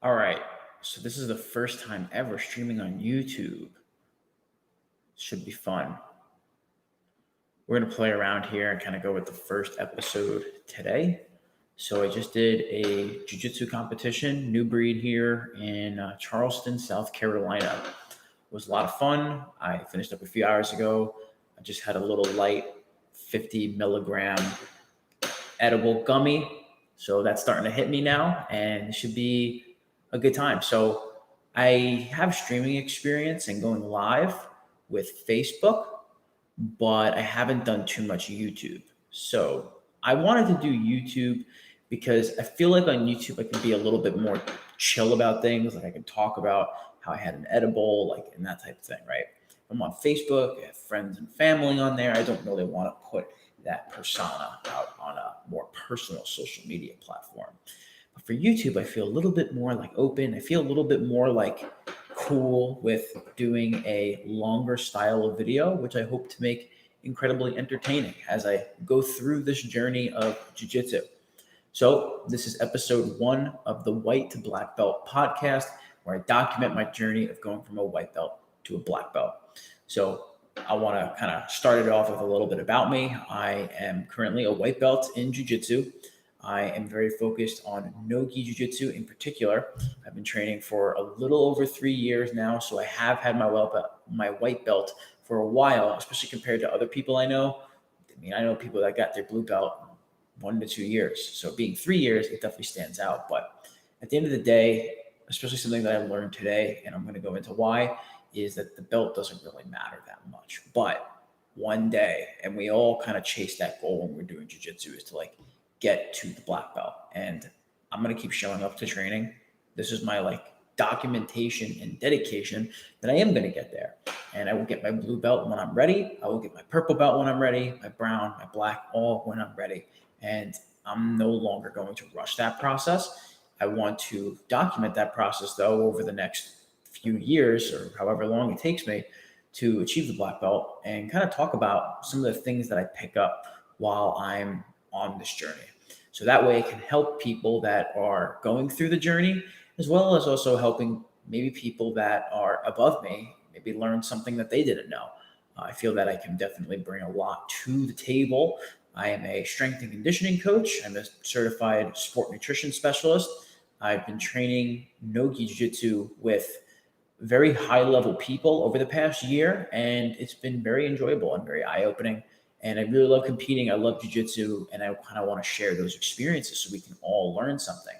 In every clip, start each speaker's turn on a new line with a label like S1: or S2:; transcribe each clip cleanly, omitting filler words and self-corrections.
S1: All right. So this is the first time ever streaming on YouTube. Should be fun. We're going to play around here and kind of go with the first episode today. So I just did a jiu-jitsu competition, new breed here in Charleston, South Carolina. It was a lot of fun. I finished up a few hours ago. I just had a little light 50 milligram edible gummy. So that's starting to hit me now and it should be a good time. So I have streaming experience and going live with Facebook, but I haven't done too much YouTube. So I wanted to do YouTube because I feel like on YouTube I can be a little bit more chill about things. Like I can talk about how I had an edible, like and that type of thing, right? I'm on Facebook, I have friends and family on there. I don't really want to put that persona out on a more personal social media platform. But for YouTube, I feel a little bit more like open. I feel a little bit more like cool with doing a longer style of video, which I hope to make incredibly entertaining as I go through this journey of jiu-jitsu. So this is episode 1 of the White to Black Belt podcast, where I document my journey of going from a white belt to a black belt. So I want to kind of start it off with a little bit about me. I am currently a white belt in jiu-jitsu. I am very focused on no-gi jiu-jitsu in particular. I've been training for a little over 3 years now, so I have had my white belt for a while, especially compared to other people I know. I mean, I know people that got their blue belt 1 to 2 years. So being 3 years, it definitely stands out. But at the end of the day, especially something that I learned today, and I'm going to go into why, is that the belt doesn't really matter that much. But one day, and we all kind of chase that goal when we're doing jiu-jitsu, is to like get to the black belt. And I'm going to keep showing up to training. This is my like documentation and dedication that I am going to get there. And I will get my blue belt when I'm ready. I will get my purple belt when I'm ready, my brown, my black, all when I'm ready. And I'm no longer going to rush that process. I want to document that process, though, over the next few years or however long it takes me to achieve the black belt and kind of talk about some of the things that I pick up while I'm on this journey. So that way I can help people that are going through the journey, as well as also helping maybe people that are above me, maybe learn something that they didn't know. I feel that I can definitely bring a lot to the table. I am a strength and conditioning coach. I'm a certified sport nutrition specialist. I've been training no-gi jiu-jitsu with very high-level people over the past year, and it's been very enjoyable and very eye-opening. And I really love competing. I love jiu-jitsu, and I kind of want to share those experiences so we can all learn something.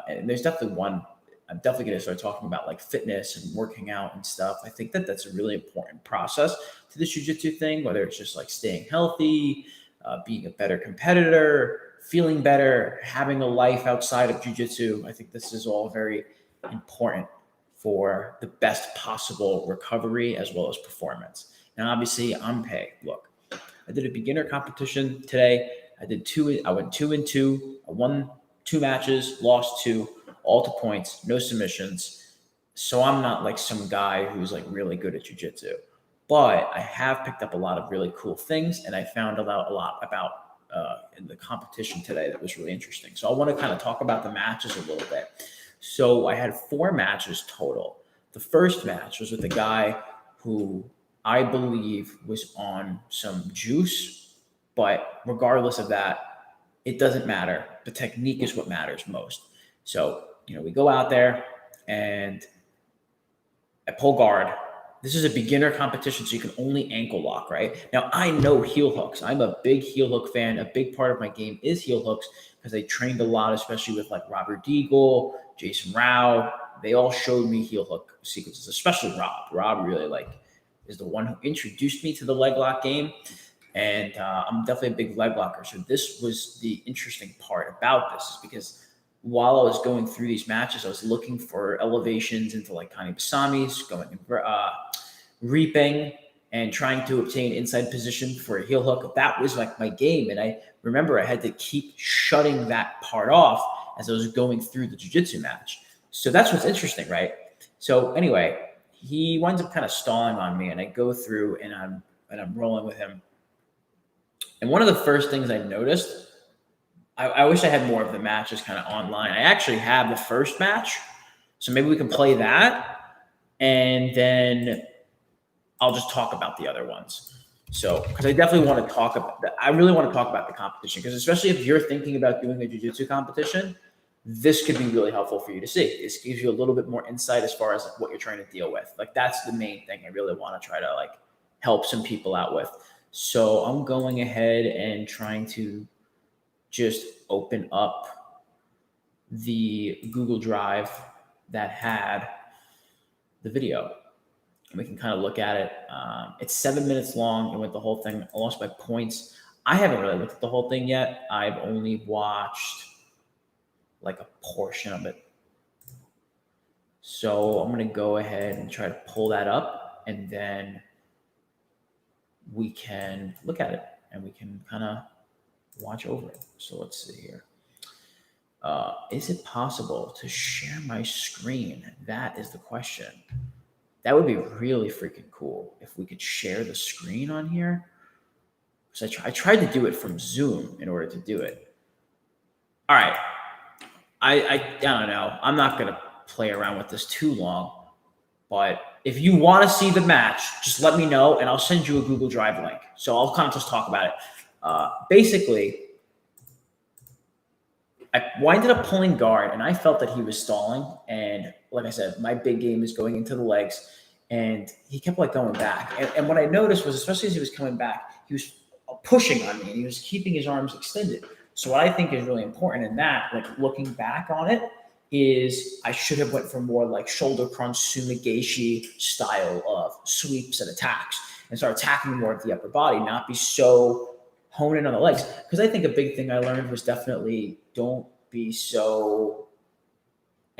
S1: And there's definitely one. I'm definitely going to start talking about like fitness and working out and stuff. I think that that's a really important process to the jiu-jitsu thing, whether it's just like staying healthy, being a better competitor, feeling better, having a life outside of jiu-jitsu. I think this is all very important for the best possible recovery as well as performance. Now, obviously, I'm paid. Look, I did a beginner competition today. I went 2-2. I won 2 matches, lost 2, all to points, no submissions. So I'm not like some guy who's like really good at jiu-jitsu. But I have picked up a lot of really cool things, and I found out a lot about in the competition today that was really interesting. So I want to kind of talk about the matches a little bit. So I had 4 matches total. The first match was with a guy who I believe was on some juice, but regardless of that, it doesn't matter. The technique is what matters most. So, we go out there and I pull guard. This is a beginner competition, so you can only ankle lock, right? Now, I know heel hooks. I'm a big heel hook fan. A big part of my game is heel hooks because I trained a lot, especially with like Robert Deagle, Jason Rao. They all showed me heel hook sequences, especially Rob. Rob really is the one who introduced me to the leg lock game. And I'm definitely a big leg locker. So this was the interesting part about this is because while I was going through these matches, I was looking for elevations into like Kani Basamis, going reaping and trying to obtain inside position for a heel hook. That was like my game. And I remember I had to keep shutting that part off as I was going through the jiu-jitsu match. So that's what's interesting, right? So anyway, he winds up kind of stalling on me and I go through and I'm rolling with him. And one of the first things I noticed, I wish I had more of the matches kind of online. I actually have the first match, So maybe we can play that, and then I'll just talk about the other ones. So, because I definitely want to talk about that. I really want to talk about the competition, because especially if you're thinking about doing a jiu-jitsu competition, this could be really helpful for you to see. This gives you a little bit more insight as far as like what you're trying to deal with. Like that's the main thing I really want to try to like help some people out with. So I'm going ahead and trying to just open up the Google Drive that had the video. And we can kind of look at it. It's 7 minutes long. It went the whole thing. I lost my points. I haven't really looked at the whole thing yet. I've only watched like a portion of it. So I'm going to go ahead and try to pull that up, and then we can look at it and we can kind of watch over it. So let's see here. Is it possible to share my screen? That is the question. That would be really freaking cool if we could share the screen on here. Because I tried to do it from Zoom in order to do it. All right. I don't know. I'm not going to play around with this too long. But if you want to see the match, just let me know, and I'll send you a Google Drive link. So I'll kind of just talk about it. Basically, I ended up pulling guard, and I felt that he was stalling. And like I said, my big game is going into the legs, and he kept like going back. And what I noticed was, especially as he was coming back, he was pushing on me, and he was keeping his arms extended. So what I think is really important in that, like looking back on it, is I should have went for more like shoulder crunch, sumigashi style of sweeps and attacks, and start attacking more of the upper body, not be so hone in on the legs. Because I think a big thing I learned was definitely don't be so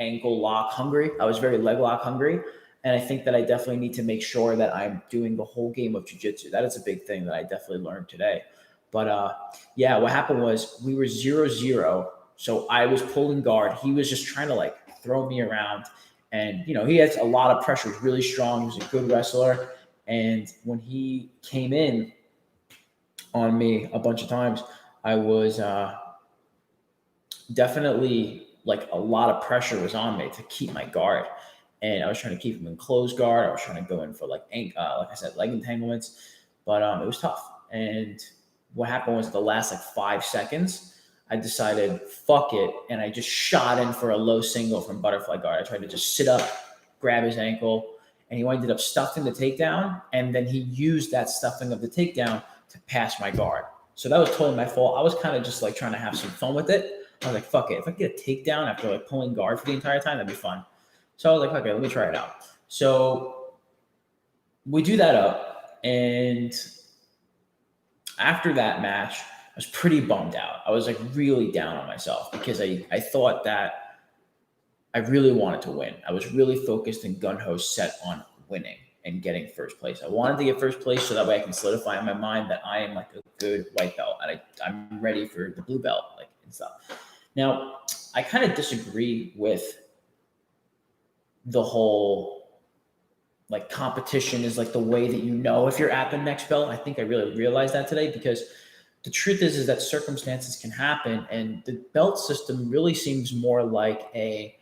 S1: ankle lock hungry. I was very leg lock hungry. And I think that I definitely need to make sure that I'm doing the whole game of jiu-jitsu. That is a big thing that I definitely learned today. But yeah, what happened was we were 0-0. So I was pulling guard. He was just trying to like throw me around. And, you know, he has a lot of pressure. He's really strong. He was a good wrestler. And when he came in on me a bunch of times, I was definitely like a lot of pressure was on me to keep my guard. And I was trying to keep him in closed guard. I was trying to go in for like I said, leg entanglements. But it was tough. And what happened was the last like 5 seconds, I decided, fuck it. And I just shot in for a low single from butterfly guard. I tried to just sit up, grab his ankle, and he ended up stuffing the takedown. And then he used that stuffing of the takedown to pass my guard. So that was totally my fault. I was kind of just like trying to have some fun with it. I was like, fuck it. If I get a takedown after like pulling guard for the entire time, that'd be fun. So I was like, okay, let me try it out. So we do that up. And after that match, I was pretty bummed out. I was like really down on myself because I thought that I really wanted to win. I was really focused and gung-ho set on winning and getting first place. I wanted to get first place so that way I can solidify in my mind that I am like a good white belt and I'm ready for the blue belt like and stuff. Now, I kind of disagree with the whole like competition is like the way that you know if you're at the next belt. I think I really realized that today because the truth is that circumstances can happen, and the belt system really seems more like a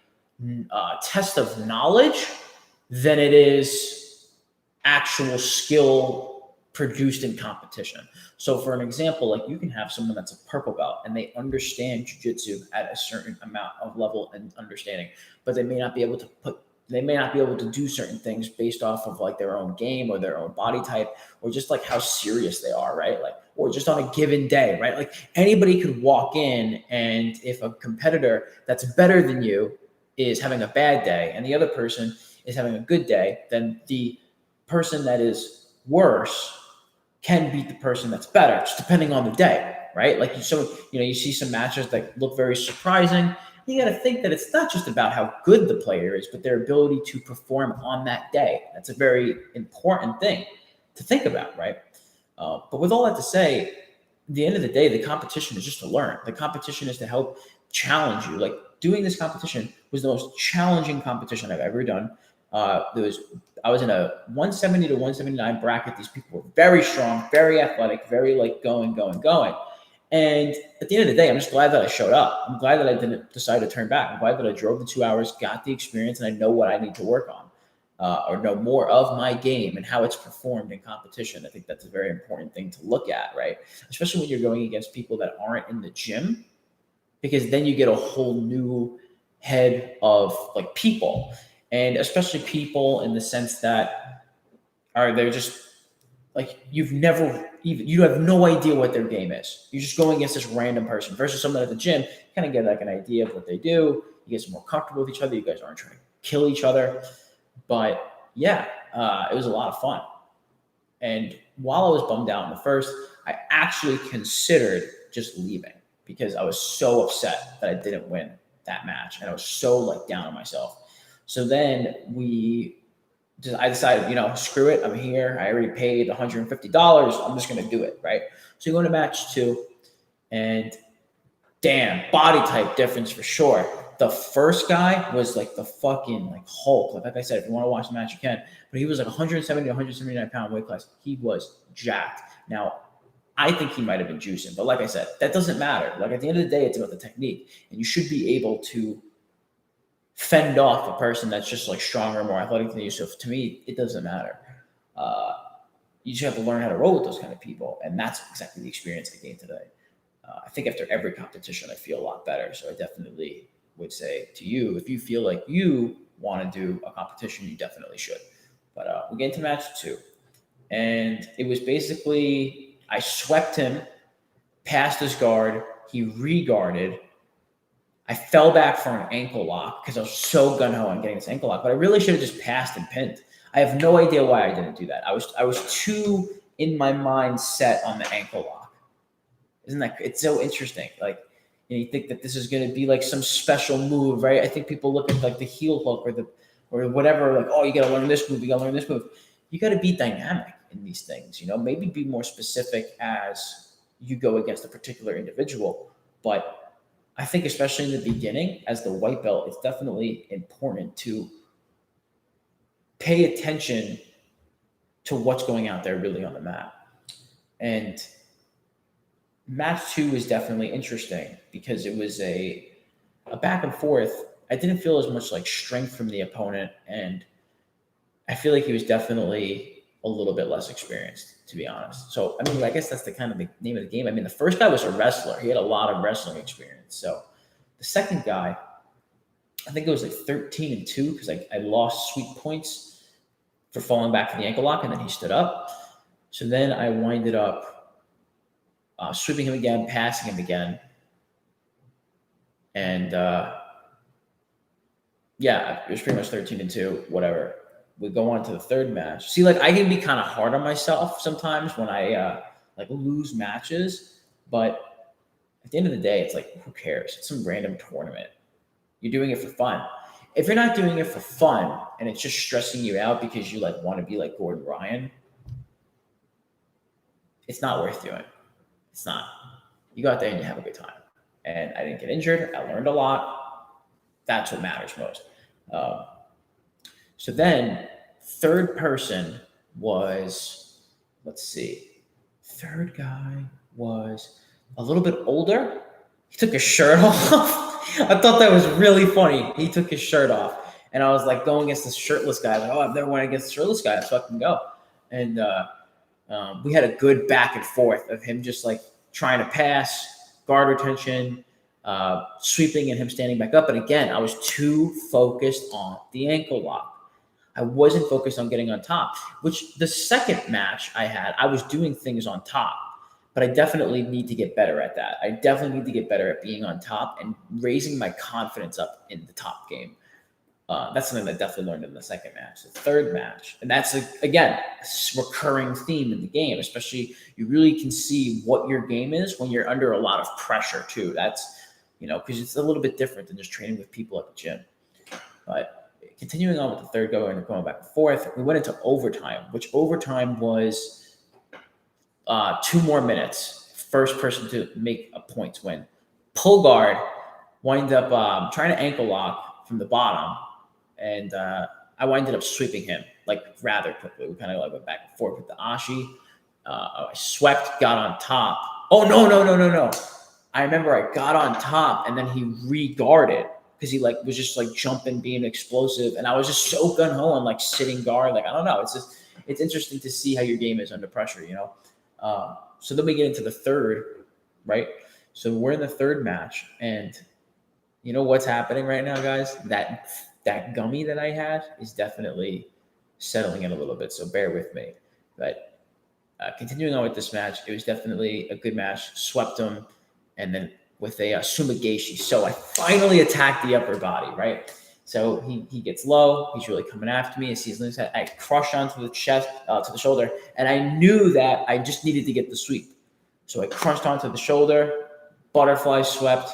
S1: test of knowledge than it is actual skill produced in competition. So for an example, like you can have someone that's a purple belt and they understand jiu-jitsu at a certain amount of level and understanding, but they may not be able to do certain things based off of like their own game or their own body type or just like how serious they are, right? Like, or just on a given day, right? Like anybody could walk in, and if a competitor that's better than you is having a bad day and the other person is having a good day, then the person that is worse can beat the person that's better, just depending on the day, right? Like, so, you see some matches that look very surprising. You got to think that it's not just about how good the player is, but their ability to perform on that day. That's a very important thing to think about, right? But with all that to say, at the end of the day, the competition is just to learn. The competition is to help challenge you. Like doing this competition was the most challenging competition I've ever done. I was in a 170 to 179 bracket. These people were very strong, very athletic, very like going. And at the end of the day, I'm just glad that I showed up. I'm glad that I didn't decide to turn back. I'm glad that I drove the 2 hours, got the experience, and I know what I need to work on, or know more of my game and how it's performed in competition. I think that's a very important thing to look at, right? Especially when you're going against people that aren't in the gym, because then you get a whole new head of like people, and especially people in the sense that they're just like you have no idea what their game is. You're just going against this random person versus someone at the gym. You kind of get like an idea of what they do. You get more comfortable with each other. You guys aren't trying to kill each other. But yeah, it was a lot of fun. And while I was bummed out in the first, I actually considered just leaving because I was so upset that I didn't win that match, and I was so like down on myself. So then I decided, screw it. I'm here. I already paid $150. I'm just going to do it, right? So you go into match 2, and damn, body type difference for sure. The first guy was like the fucking like Hulk. Like I said, if you want to watch the match, you can. But he was like 170 to 179 pound weight class. He was jacked. Now, I think he might have been juicing, but like I said, that doesn't matter. Like at the end of the day, it's about the technique, and you should be able to fend off a person that's just like stronger, more athletic than you. So to me, it doesn't matter. You just have to learn how to roll with those kind of people, and that's exactly the experience I gained today. I think after every competition, I feel a lot better. So I definitely would say to you, if you feel like you want to do a competition, you definitely should. But we get into match 2, and it was basically I swept him, passed his guard, he re-guarded. I fell back for an ankle lock because I was so gun-ho on getting this ankle lock, but I really should have just passed and pinned. I have no idea why I didn't do that. I was too in my mind set on the ankle lock. It's so interesting? Like, you think that this is going to be like some special move, right? I think people look at like the heel hook or whatever, like, oh, you got to learn this move, you got to learn this move. You got to be dynamic in these things, maybe be more specific as you go against a particular individual. But I think especially in the beginning, as the white belt, it's definitely important to pay attention to what's going out there really on the mat. And match 2 was definitely interesting because it was a back and forth. I didn't feel as much like strength from the opponent, and I feel like he was definitely a little bit less experienced, to be honest. So, I mean, I guess that's the kind of the name of the game. I mean, the first guy was a wrestler. He had a lot of wrestling experience. So the second guy, I think it was like 13-2 because I lost sweet points for falling back for the ankle lock, and then he stood up. So then I winded up sweeping him again, passing him again. And yeah, it was pretty much 13-2, whatever. We go on to the third match. See, like I can be kind of hard on myself sometimes when I like lose matches, but at the end of the day, it's like, who cares? It's some random tournament. You're doing it for fun. If you're not doing it for fun and it's just stressing you out because you like want to be like Gordon Ryan, it's not worth doing. It's not. You go out there and you have a good time. And I didn't get injured. I learned a lot. That's what matters most. So then third person was, let's see, third guy was a little bit older. He took his shirt off. I thought that was really funny. He took his shirt off. And I was like going against this shirtless guy. Like, oh, I've never went against a shirtless guy. Let's fucking go. And we had a good back and forth of him just like trying to pass, guard retention, sweeping and him standing back up. But again, I was too focused on the ankle lock. I wasn't focused on getting on top, which the second match I had, I was doing things on top, but I definitely need to get better at that. I definitely need to get better at being on top and raising my confidence up in the top game. That's something that I definitely learned in the second match. The third match, and that's, again, a recurring theme in the game, especially you really can see what your game is when you're under a lot of pressure too. That's, because it's a little bit different than just training with people at the gym. But continuing on with the third go and going back and forth, we went into overtime, which overtime was 2 more minutes. First person to make a point win. Pull guard, wind up trying to ankle lock from the bottom, and I winded up sweeping him like rather quickly. We kind of like went back and forth with the ashi. I swept, got on top, Oh, no. I remember I got on top and then he re-guarded because he like was just like jumping, being explosive. And I was just so gung-ho on like sitting guard. Like, I don't know. It's interesting to see how your game is under pressure, you know? So then we get into the third, right? So we're in the third match, and you know what's happening right now, guys? That gummy that I had is definitely settling in a little bit. So bear with me. But continuing on with this match, it was definitely a good match. Swept him, and then with a Sumigashi. So I finally attacked the upper body, right? So he gets low. He's really coming after me. I see his limbs. I crush onto the chest, to the shoulder, and I knew that I just needed to get the sweep. So I crunched onto the shoulder, butterfly swept,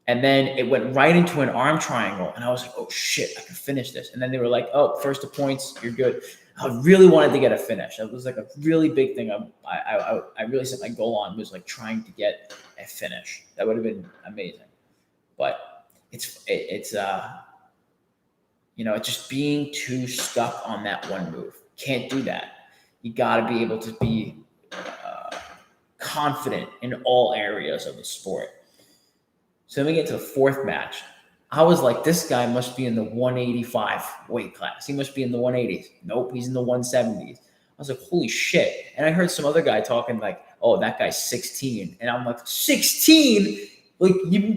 S1: and then it went right into an arm triangle. And I was like, oh shit, I can finish this. And then they were like, oh, first to points, you're good. I really wanted to get a finish. That was like a really big thing. I really set my goal on was like trying to get a finish. That would have been amazing. But it's just being too stuck on that one move. Can't do that. You got to be able to be confident in all areas of the sport. So then we get to the fourth match. I was like, this guy must be in the 185 weight class. He must be in the 180s. Nope, he's in the 170s. I was like, holy shit. And I heard some other guy talking like, oh, that guy's 16. And I'm like, 16? Like,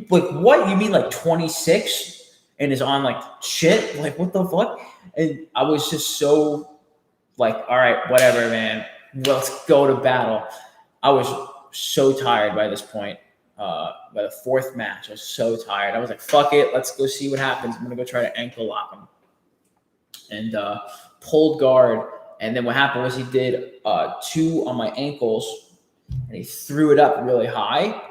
S1: what? You mean like 26 and is on like shit? Like, what the fuck? And I was just so like, all right, whatever, man. Let's go to battle. I was so tired by this point. By the fourth match, I was so tired. I was like, fuck it. Let's go see what happens. I'm going to go try to ankle lock him. And pulled guard. And then what happened was he did 2 on my ankles, and he threw it up really high,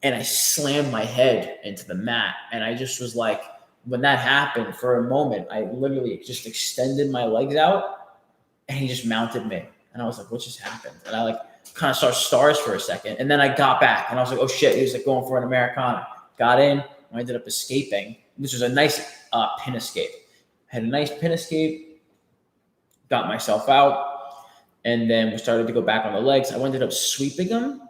S1: and I slammed my head into the mat. And I just was like, when that happened, for a moment, I literally just extended my legs out, and he just mounted me. And I was like, what just happened? And I like kind of saw stars for a second. And then I got back, and I was like, oh shit, he was like going for an Americana. Got in, I ended up escaping, which was a nice pin escape. Had a nice pin escape, got myself out, and then we started to go back on the legs. I ended up sweeping him,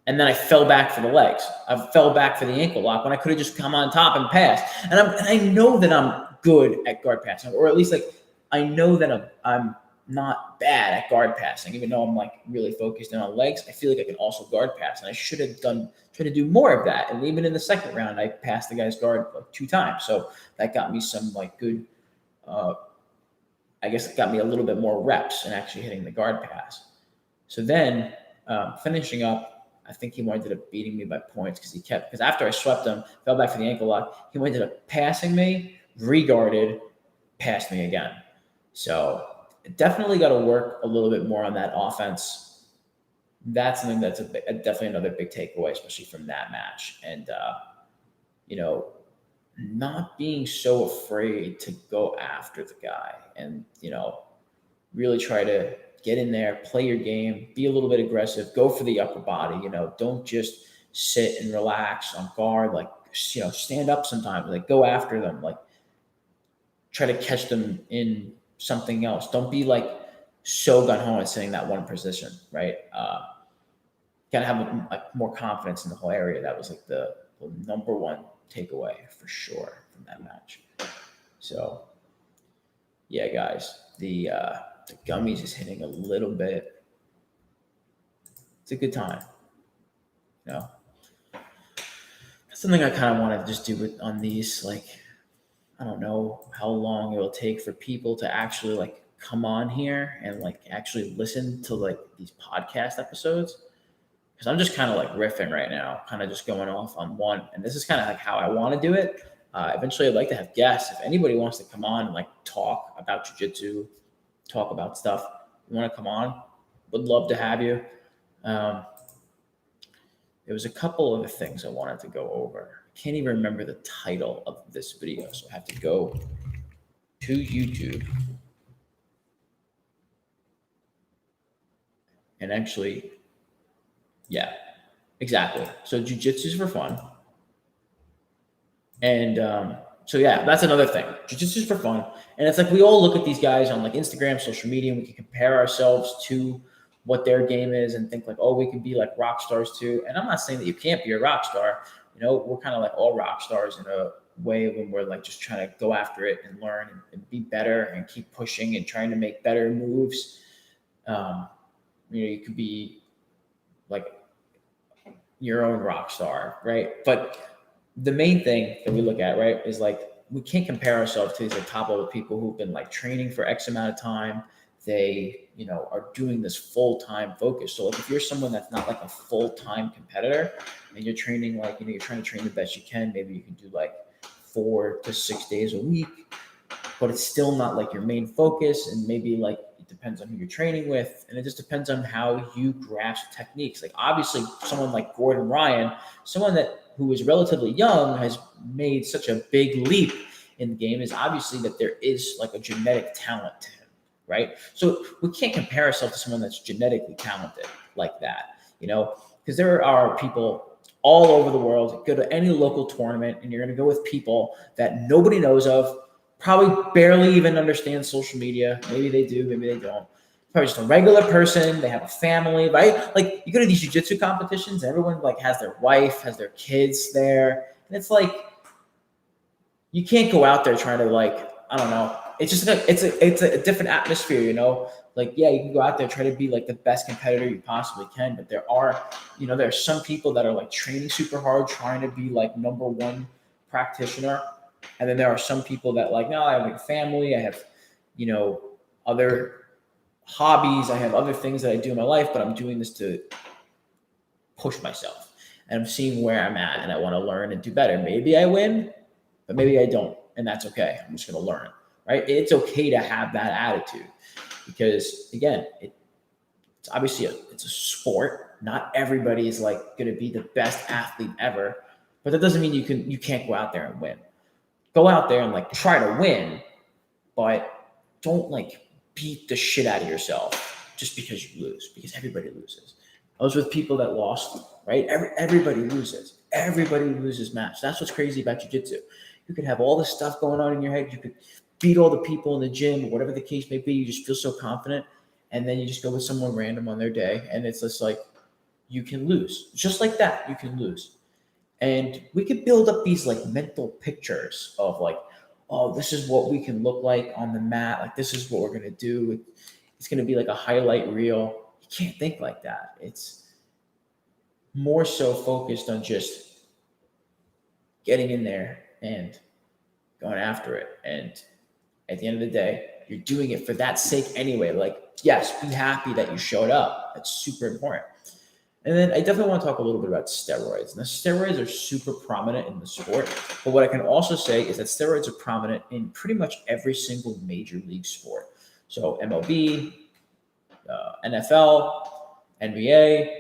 S1: and then I fell back for the legs. I fell back for the ankle lock when I could have just come on top and passed. And I know that I'm good at guard passing, or at least like I know that I'm not bad at guard passing, even though I'm like really focused in on legs. I feel like I can also guard pass, and I should have try to do more of that. And even in the second round, I passed the guy's guard like 2 times, so that got me some like good. I guess it got me a little bit more reps in actually hitting the guard pass. So then finishing up, I think he ended up beating me by points because after I swept him, fell back for the ankle lock, he ended up passing me, re-guarded, passed me again. So definitely got to work a little bit more on that offense. That's something that's definitely another big takeaway, especially from that match. And, not being so afraid to go after the guy and, really try to get in there, play your game, be a little bit aggressive, go for the upper body, don't just sit and relax on guard, like, stand up sometimes, like go after them, like try to catch them in something else. Don't be like so gun-ho at sitting that one position, right? Gotta have more confidence in the whole area. That was like the number one takeaway for sure from that match. So yeah, guys, the gummies is hitting a little bit. It's a good time. That's something I kind of want to just do on these, like, I don't know how long it will take for people to actually like come on here and like actually listen to like these podcast episodes. Because I'm just kind of like riffing right now, kind of just going off on one. And this is kind of like how I want to do it. Eventually, I'd like to have guests. If anybody wants to come on and like talk about jiu-jitsu, talk about stuff, you want to come on, would love to have you. There was a couple other things I wanted to go over. I can't even remember the title of this video, so I have to go to YouTube and actually, yeah, exactly. So jiu-jitsu is for fun. And so, yeah, that's another thing. Jiu-jitsu is for fun. And it's like we all look at these guys on like Instagram, social media, and we can compare ourselves to what their game is and think like, oh, we can be like rock stars too. And I'm not saying that you can't be a rock star. We're kind of like all rock stars in a way when we're like just trying to go after it and learn and be better and keep pushing and trying to make better moves. You could be like your own rock star, right? But the main thing that we look at, right, is like we can't compare ourselves to these top level people who've been like training for X amount of time. They, are doing this full-time focus. So like if you're someone that's not like a full-time competitor and you're training like, you're trying to train the best you can, maybe you can do like 4 to 6 days a week, but it's still not like your main focus. And maybe like it depends on who you're training with, and it just depends on how you grasp techniques. Like obviously someone like Gordon Ryan, someone who is relatively young, has made such a big leap in the game, is obviously that there is like a genetic talent to him, right? So we can't compare ourselves to someone that's genetically talented like that, because there are people all over the world. Go to any local tournament and you're going to go with people that nobody knows of, probably barely even understand social media. Maybe they do, maybe they don't. Probably just a regular person. They have a family, right? Like you go to these jiu-jitsu competitions, everyone like has their wife, has their kids there. And it's like, you can't go out there trying to like, I don't know. It's just like, it's a different atmosphere, like, yeah, you can go out there, try to be like the best competitor you possibly can. But there are some people that are like training super hard, trying to be like number one practitioner. And then there are some people that like, no, I have like a family. I have, other hobbies. I have other things that I do in my life, but I'm doing this to push myself. And I'm seeing where I'm at and I want to learn and do better. Maybe I win, but maybe I don't. And that's okay. I'm just going to learn, right? It's okay to have that attitude because again, it's obviously it's a sport. Not everybody is like going to be the best athlete ever, but that doesn't mean you can't go out there and win. Go out there and like try to win, but don't like beat the shit out of yourself just because you lose, because everybody loses. I was with people that lost, right? Everybody loses. Everybody loses match. That's what's crazy about jiu-jitsu. You could have all this stuff going on in your head. You could beat all the people in the gym, or whatever the case may be. You just feel so confident. And then you just go with someone random on their day. And it's just like, you can lose. Just like that, you can lose. And we could build up these like mental pictures of like, oh, this is what we can look like on the mat. Like, this is what we're going to do. It's going to be like a highlight reel. You can't think like that. It's more so focused on just getting in there and going after it. And at the end of the day, you're doing it for that sake anyway. Like, yes, be happy that you showed up. That's super important. And then I definitely want to talk a little bit about steroids. Now, steroids are super prominent in the sport, but what I can also say is that steroids are prominent in pretty much every single major league sport. So MLB, NFL, NBA,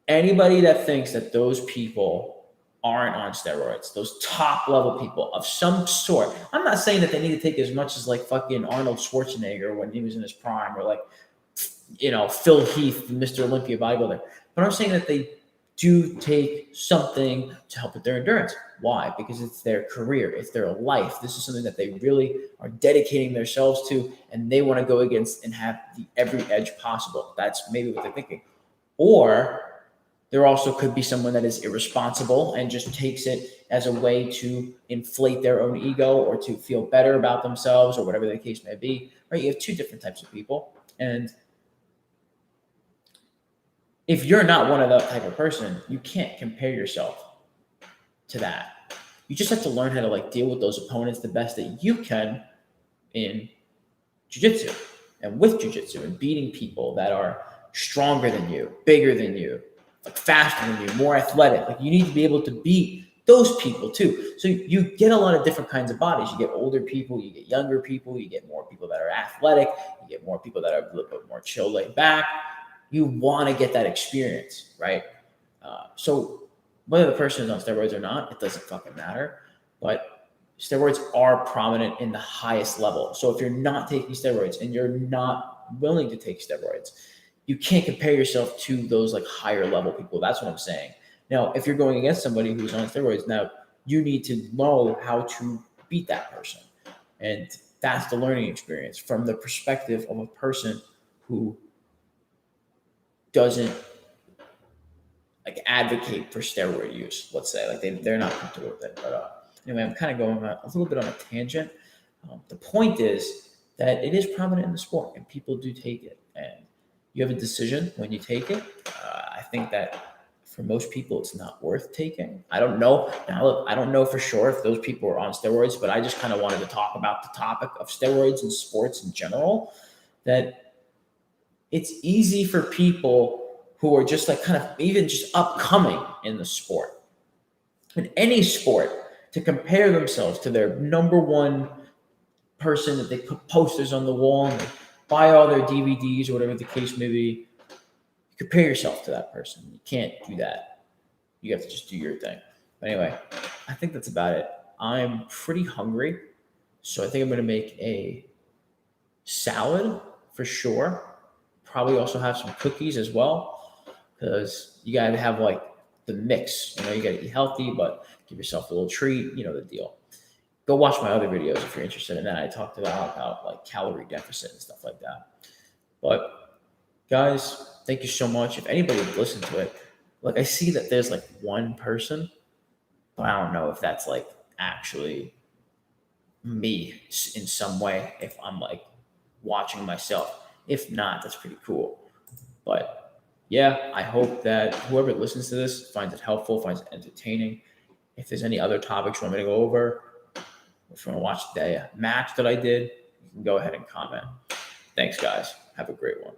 S1: anybody that thinks that those people aren't on steroids, those top level people of some sort. I'm not saying that they need to take as much as like fucking Arnold Schwarzenegger when he was in his prime, or like, Phil Heath, Mr. Olympia bodybuilder. But I'm saying that they do take something to help with their endurance. Why? Because it's their career, it's their life. This is something that they really are dedicating themselves to, and they want to go against and have the every edge possible. That's maybe what they're thinking. Or there also could be someone that is irresponsible and just takes it as a way to inflate their own ego or to feel better about themselves, or whatever the case may be. Right? You have two different types of people. And if you're not one of that type of person, you can't compare yourself to that. You just have to learn how to like deal with those opponents the best that you can in jiu-jitsu and with jiu-jitsu, and beating people that are stronger than you, bigger than you, like faster than you, more athletic. Like, you need to be able to beat those people too. So you get a lot of different kinds of bodies. You get older people, you get younger people, you get more people that are athletic, you get more people that are a little bit more chill, laid back. You want to get that experience, right? So whether the person is on steroids or not, it doesn't fucking matter. But steroids are prominent in the highest level. So if you're not taking steroids and you're not willing to take steroids, you can't compare yourself to those like higher level people. That's what I'm saying. Now, if you're going against somebody who's on steroids, now you need to know how to beat that person. And that's the learning experience from the perspective of a person who doesn't like advocate for steroid use, let's say. Like they're not comfortable with it. But anyway, I'm kind of going a little bit on a tangent. The point is that it is prominent in the sport and people do take it. And you have a decision when you take it. I think that for most people, it's not worth taking. I don't know. Now, look, I don't know for sure if those people are on steroids, but I just kind of wanted to talk about the topic of steroids and sports in general. That it's easy for people who are just like kind of even just upcoming in the sport, in any sport, to compare themselves to their number one person that they put posters on the wall and they buy all their DVDs or whatever the case may be. You compare yourself to that person. You can't do that. You have to just do your thing. But anyway, I think that's about it. I'm pretty hungry, so I think I'm going to make a salad for sure. Probably also have some cookies as well, because you got to have like the mix. You know, you got to eat healthy, but give yourself a little treat. You know the deal. Go watch my other videos if you're interested in that. I talked about like calorie deficit and stuff like that. But guys, thank you so much. If anybody would listen to it, like I see that there's like one person, but I don't know if that's like actually me in some way. If I'm like watching myself. If not, that's pretty cool. But yeah, I hope that whoever listens to this finds it helpful, finds it entertaining. If there's any other topics you want me to go over, if you want to watch the match that I did, you can go ahead and comment. Thanks, guys. Have a great one.